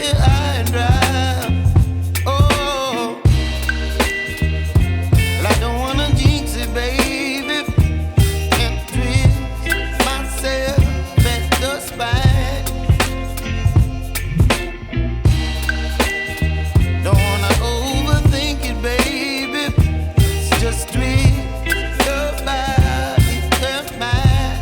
here high and dry. Oh, well, I don't wanna jinx it, baby, and twist myself at the spine. Don't wanna overthink it, baby. It's just twist your body and mine.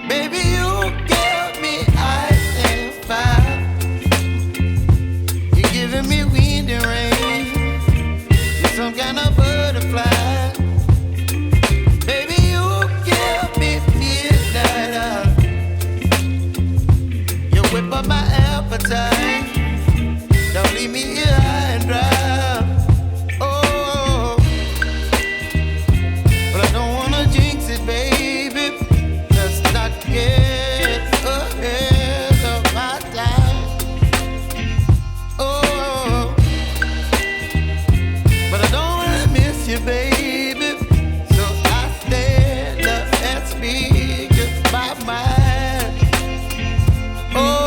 Baby, you give me ice and fire. You're giving me wind and rain. You're some kind of butterfly. Baby, you give me midnight. You whip up my appetite. Don't leave me here high and dry. Oh, but I don't wanna jinx it, baby. Let's not get ahead of my time. Oh, but I don't wanna miss you, baby. So I stand up and speak my mind. Oh.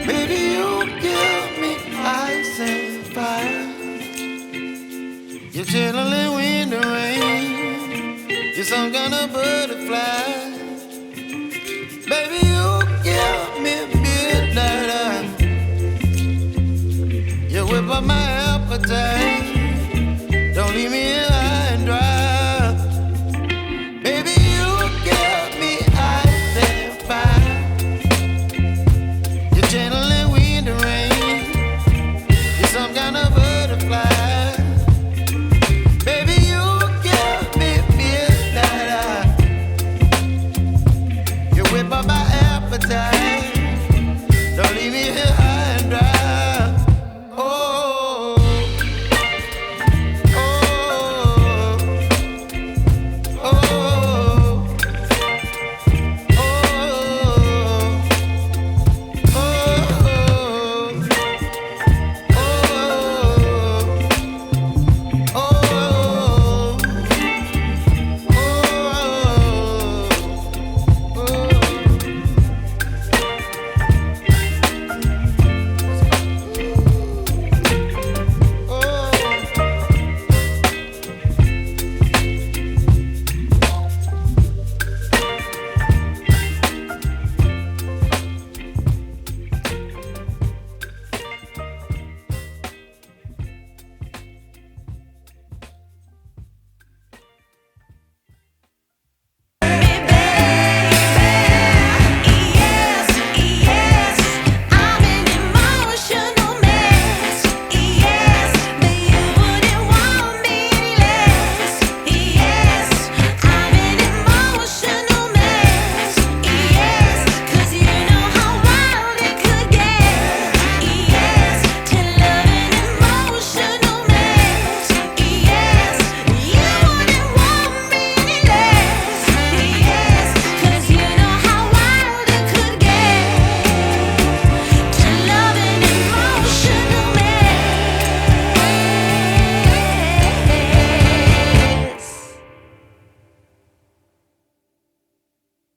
Baby, you give me ice and fire. You're chilling wind and rain. You're some kind of butterfly. Baby, you give me midnight. You whip up my appetite.